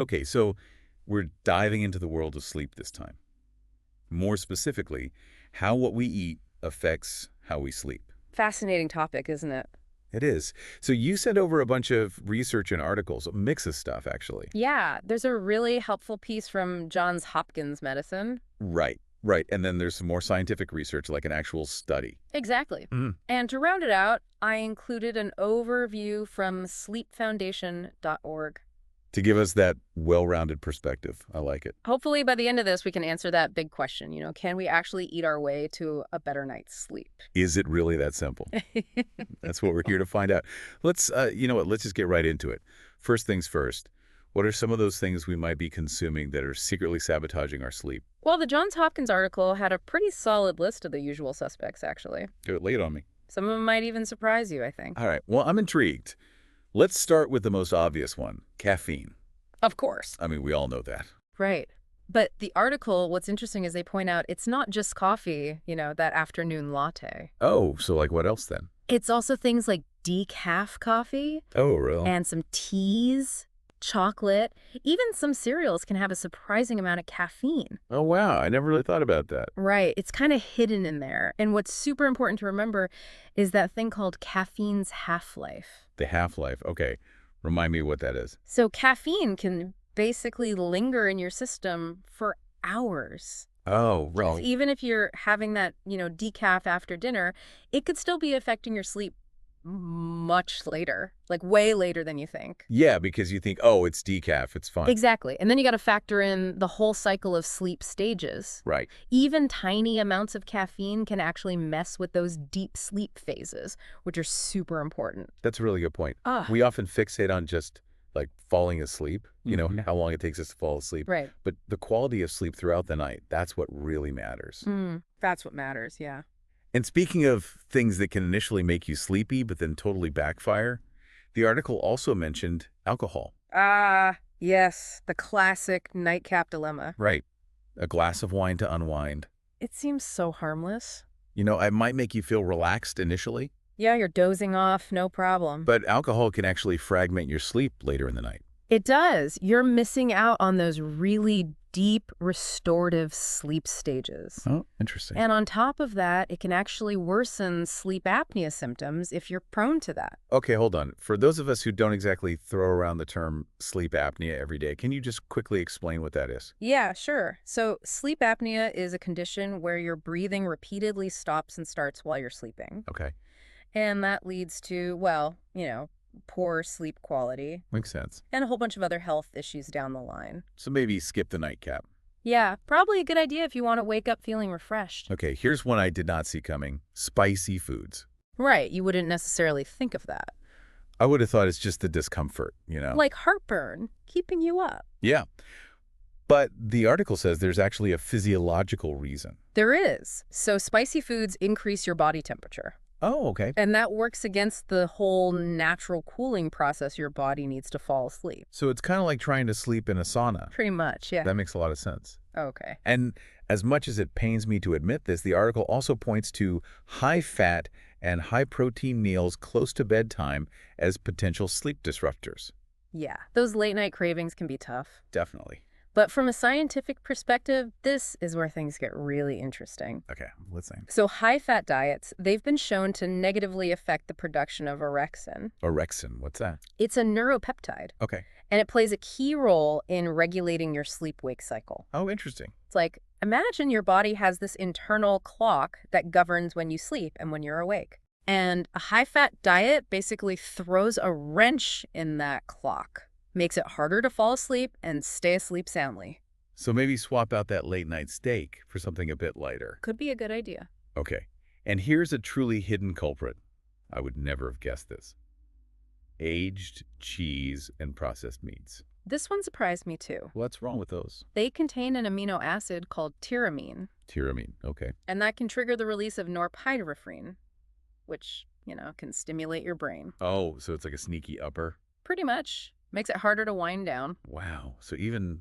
Okay, so we're diving into the world of sleep this time. More specifically, how what we eat affects how we sleep. Fascinating topic, isn't it? It is. So you sent over a bunch of research and articles, a mix of stuff, actually. Yeah, there's a really helpful piece from Johns Hopkins Medicine. Right, right. And then there's some more scientific research, like an actual study. Exactly. Mm. And to round it out, I included an overview from sleepfoundation.org. To give us that well-rounded perspective. I like it. Hopefully, by the end of this, we can answer that big question. Can we actually eat our way to a better night's sleep? Is it really that simple? That's what we're here to find out. You know what, let's just get right into it. First things first, what are some of those things we might be consuming that are secretly sabotaging our sleep? Well, the Johns Hopkins article had a pretty solid list of the usual suspects, actually. Go, lay it on me. Some of them might even surprise you, I think. All right, well, I'm intrigued. Let's start with the most obvious one, caffeine. Of course. I mean, we all know that. Right. But the article, what's interesting is they point out it's not just coffee, that afternoon latte. Oh, so like what else then? It's also things like decaf coffee Oh, real? and some teas, chocolate, even some cereals can have a surprising amount of caffeine. Oh, wow, I never really thought about that. Right. It's kind of hidden in there. And what's super important to remember is that thing called caffeine's half-life. The half-life, okay. Remind me what that is. So caffeine can basically linger in your system for hours. Oh, So right. even if you're having that, decaf after dinner, it could still be affecting your sleep much later, like way later than you think. Yeah, because you think, oh, it's decaf, it's fine. Exactly. And then you got to factor in the whole cycle of sleep stages. Right. Even tiny amounts of caffeine can actually mess with those deep sleep phases, which are super important. That's a really good point. Ah, We often fixate on just like falling asleep, Mhm. how long it takes us to fall asleep. right. But the quality of sleep throughout the night, that's what really matters. That's what matters, yeah. And speaking of things that can initially make you sleepy, but then totally backfire, the article also mentioned alcohol. Ah, yes, the classic nightcap dilemma. Right. A glass of wine to unwind. It seems so harmless. It might make you feel relaxed initially, Yeah, you're dozing off, no problem. but alcohol can actually fragment your sleep later in the night. It does. You're missing out on those really deep restorative sleep stages. Oh, interesting. And on top of that, it can actually worsen sleep apnea symptoms if you're prone to that. Okay, hold on. For those of us who don't exactly throw around the term sleep apnea every day, can you just quickly explain what that is? Yeah, sure. So, sleep apnea is a condition where your breathing repeatedly stops and starts while you're sleeping. Okay, And that leads to, well, poor sleep quality makes sense. and a whole bunch of other health issues down the line. So maybe skip the nightcap. Yeah, probably a good idea if you want to wake up feeling refreshed. Okay, here's one I did not see coming. Spicy foods. Right, you wouldn't necessarily think of that. I would have thought it's just the discomfort. Like heartburn, keeping you up. Yeah, but the article says there's actually a physiological reason. There is. So spicy foods increase your body temperature. Oh, okay. And that works against the whole natural cooling process your body needs to fall asleep. So it's kind of like trying to sleep in a sauna. Pretty much, yeah. That makes a lot of sense. Okay. And as much as it pains me to admit this, the article also points to high-fat and high-protein meals close to bedtime as potential sleep disruptors. Yeah, those late night cravings can be tough. Definitely. But from a scientific perspective, this is where things get really interesting. Okay, let's see. So high-fat diets, they've been shown to negatively affect the production of orexin. Orexin, what's that? It's a neuropeptide, Okay. and it plays a key role in regulating your sleep-wake cycle. Oh, interesting. It's like, imagine your body has this internal clock that governs when you sleep and when you're awake. And a high-fat diet basically throws a wrench in that clock, makes it harder to fall asleep and stay asleep soundly. So maybe swap out that late-night steak for something a bit lighter. Could be a good idea. Okay. And here's a truly hidden culprit. I would never have guessed this. Aged cheese and processed meats. This one surprised me too. What's wrong with those? They contain an amino acid called tyramine, Tyramine. Okay. and that can trigger the release of norepinephrine, which, can stimulate your brain. Oh, so it's like a sneaky upper? Pretty much. Makes it harder to wind down. Wow. So even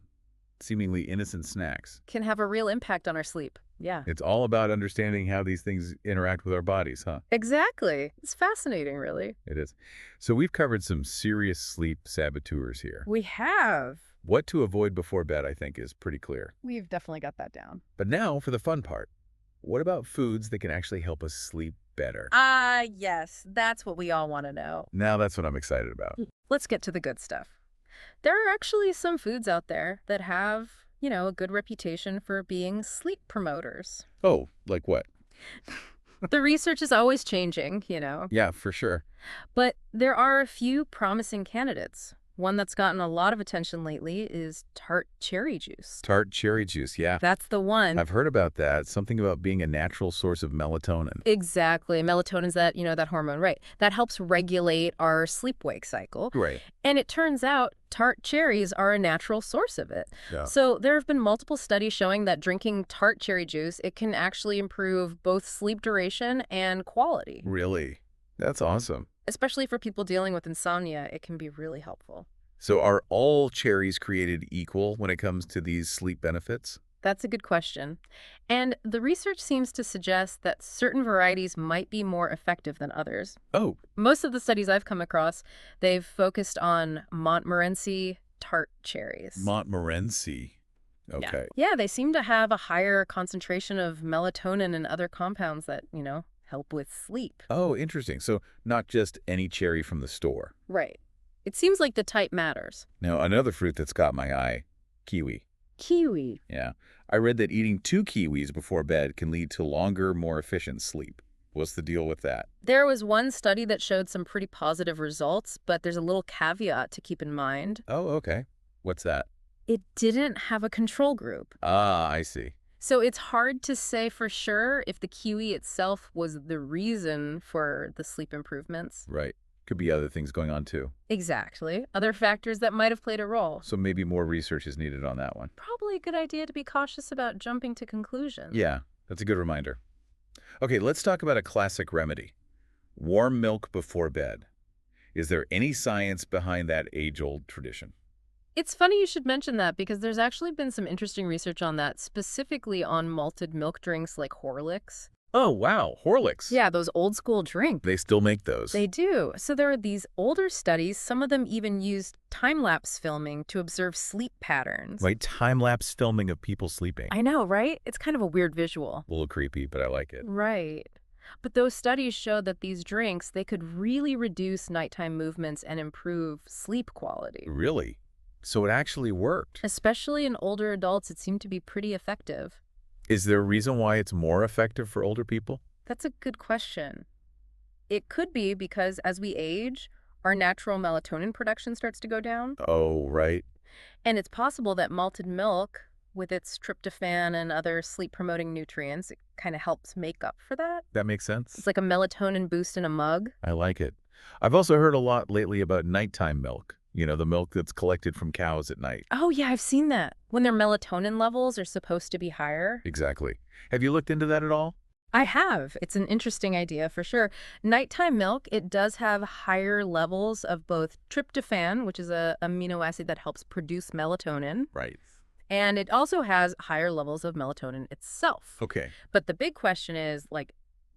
seemingly innocent snacks. Can have a real impact on our sleep. Yeah. It's all about understanding how these things interact with our bodies, huh? Exactly. It's fascinating, really. It is. So we've covered some serious sleep saboteurs here. We have. What to avoid before bed, I think, is pretty clear. We've definitely got that down. But now for the fun part. What about foods that can actually help us sleep better? Ah, yes. That's what we all want to know. Now that's what I'm excited about. Let's get to the good stuff. There are actually some foods out there that have, a good reputation for being sleep promoters. Oh, like what? The research is always changing. Yeah, for sure. But there are a few promising candidates. One that's gotten a lot of attention lately is tart cherry juice. Tart cherry juice, yeah. That's the one. I've heard about that. Something about being a natural source of melatonin. Exactly. Melatonin's that hormone, right? That helps regulate our sleep-wake cycle. Right. And it turns out tart cherries are a natural source of it. Yeah. So there have been multiple studies showing that drinking tart cherry juice, it can actually improve both sleep duration and quality. Really? That's awesome. Especially for people dealing with insomnia, it can be really helpful. So are all cherries created equal when it comes to these sleep benefits? That's a good question. And the research seems to suggest that certain varieties might be more effective than others. Oh, Most of the studies I've come across, they've focused on Montmorency tart cherries. Montmorency. Okay. Yeah, they seem to have a higher concentration of melatonin and other compounds that, help with sleep. Oh, interesting. So not just any cherry from the store. Right. It seems like the type matters. Now, another fruit that's got my eye, kiwi. Kiwi. Yeah. I read that eating 2 kiwis before bed can lead to longer, more efficient sleep. What's the deal with that? There was one study that showed some pretty positive results, but there's a little caveat to keep in mind. Oh, okay. What's that? It didn't have a control group. Ah, I see. So it's hard to say for sure if the kiwi itself was the reason for the sleep improvements. Right. Could be other things going on too. Exactly. Other factors that might have played a role. So maybe more research is needed on that one. Probably a good idea to be cautious about jumping to conclusions. Yeah, that's a good reminder. Okay, let's talk about a classic remedy. Warm milk before bed. Is there any science behind that age-old tradition? It's funny you should mention that because there's actually been some interesting research on that, specifically on malted milk drinks like Horlicks. Oh, wow. Horlicks. Yeah, those old school drinks. They still make those. They do. So there are these older studies, some of them even used time-lapse filming to observe sleep patterns. Right, time-lapse filming of people sleeping. I know, right? It's kind of a weird visual. A little creepy, but I like it. Right. But those studies showed that these drinks, they could really reduce nighttime movements and improve sleep quality. Really? So it actually worked. Especially in older adults, it seemed to be pretty effective. Is there a reason why it's more effective for older people? That's a good question. It could be because as we age, our natural melatonin production starts to go down. Oh, right. And it's possible that malted milk, with its tryptophan and other sleep-promoting nutrients, it kind of helps make up for that. That makes It's sense. like a melatonin boost in a mug. I like it. I've also heard a lot lately about nighttime milk. The milk that's collected from cows at night. Oh, yeah, I've seen that. When their melatonin levels are supposed to be higher. Exactly. Have you looked into that at all? I have. It's an interesting idea for sure. Nighttime milk, it does have higher levels of both tryptophan, which is a amino acid that helps produce melatonin, Right. and it also has higher levels of melatonin itself. Okay. But the big question is,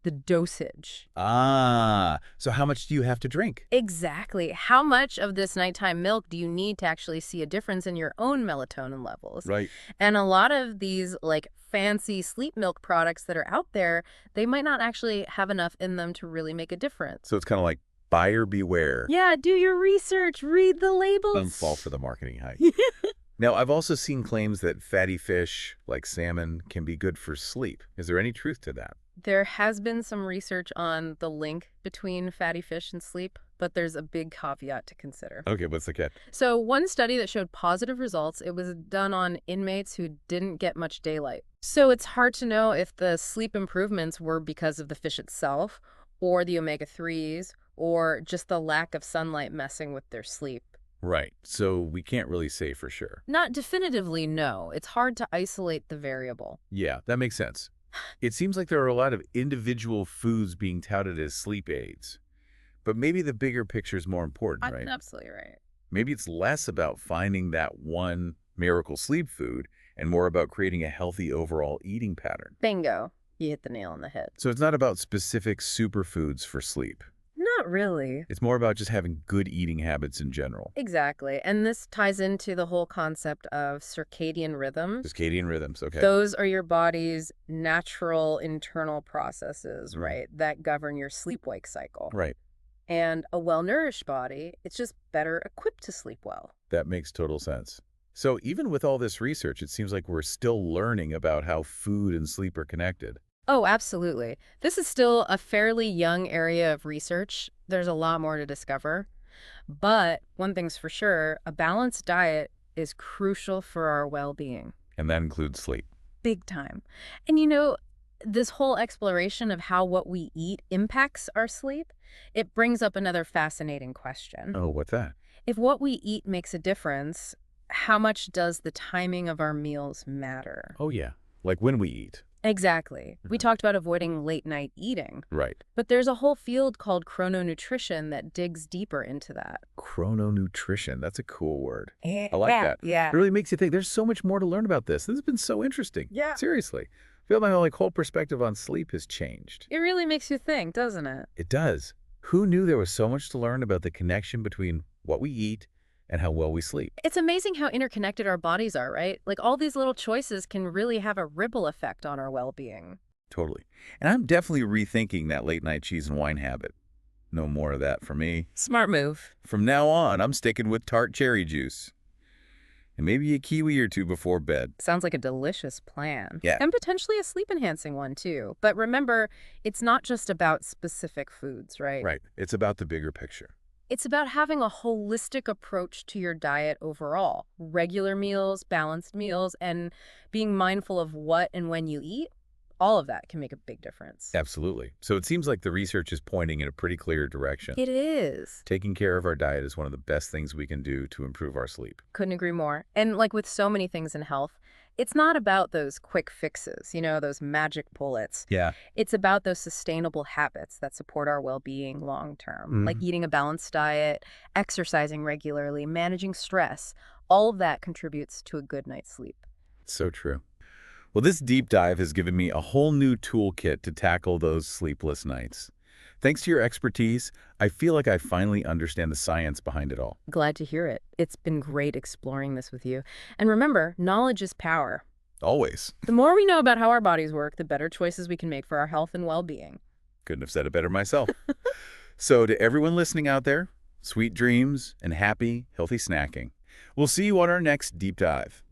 the dosage. Ah, so how much do you have to drink? Exactly. How much of this nighttime milk do you need to actually see a difference in your own melatonin levels? Right. And a lot of these fancy sleep milk products that are out there, they might not actually have enough in them to really make a difference. So it's kind of like buyer beware. Yeah, do your research, read the labels. Don't fall for the marketing hype. Now, I've also seen claims that fatty fish, like salmon, can be good for sleep. Is there any truth to that? There has been some research on the link between fatty fish and sleep, but there's a big caveat to consider. Okay, what's the catch? So one study that showed positive results, it was done on inmates who didn't get much daylight. So it's hard to know if the sleep improvements were because of the fish itself, or the omega-3s, or just the lack of sunlight messing with their sleep. Right, so we can't really say for sure. Not definitively, no. It's hard to isolate the variable. Yeah, that makes sense. It seems like there are a lot of individual foods being touted as sleep aids. But maybe the bigger picture is more important, right? Absolutely right. Maybe it's less about finding that one miracle sleep food and more about creating a healthy overall eating pattern. Bingo. You hit the nail on the head. So it's not about specific superfoods for sleep. Not really. It's more about just having good eating habits in general. Exactly. And this ties into the whole concept of circadian rhythms. Circadian rhythms, okay. Those are your body's natural internal processes, Mhm. right, that govern your sleep-wake cycle. Right. And a well-nourished body, it's just better equipped to sleep well. That makes total sense. So even with all this research, it seems like we're still learning about how food and sleep are connected. Oh, absolutely. This is still a fairly young area of research. There's a lot more to discover. But one thing's for sure, a balanced diet is crucial for our well-being. And that includes sleep. Big time. And this whole exploration of how what we eat impacts our sleep, it brings up another fascinating question. Oh, what's that? If what we eat makes a difference, how much does the timing of our meals matter? Oh, yeah. Like when we eat. Exactly. We Mhm. talked about avoiding late-night eating, Right. but there's a whole field called chrononutrition that digs deeper into that. Chrononutrition. That's a cool word. Yeah, I like that. yeah. It really makes you think there's so much more to learn about this. This has been so interesting. Yeah. Seriously. I feel my whole perspective on sleep has changed. It really makes you think, doesn't it? It does. Who knew there was so much to learn about the connection between what we eat and how well we sleep? It's amazing how interconnected our bodies are, right? Like all these little choices can really have a ripple effect on our well-being. Totally. And I'm definitely rethinking that late night cheese and wine habit. No more of that for me. Smart move. From now on, I'm sticking with tart cherry juice. And maybe a kiwi or two before bed. Sounds like a delicious plan. Yeah. And potentially a sleep-enhancing one, too. But remember, it's not just about specific foods, right? Right. It's about the bigger picture. It's about having a holistic approach to your diet overall. Regular meals, balanced meals, and being mindful of what and when you eat. All of that can make a big difference. Absolutely. So it seems like the research is pointing in a pretty clear direction. It is. Taking care of our diet is one of the best things we can do to improve our sleep. Couldn't agree more. And like with so many things in health, it's not about those quick fixes, those magic bullets. Yeah. It's about those sustainable habits that support our well-being long-term, like eating a balanced diet, exercising regularly, managing stress. All of that contributes to a good night's sleep. So true. Well, this deep dive has given me a whole new toolkit to tackle those sleepless nights. Thanks to your expertise, I feel like I finally understand the science behind it all. Glad to hear it. It's been great exploring this with you. And remember, knowledge is power. Always. The more we know about how our bodies work, the better choices we can make for our health and well-being. Couldn't have said it better myself. So to everyone listening out there, sweet dreams and happy, healthy snacking. We'll see you on our next deep dive.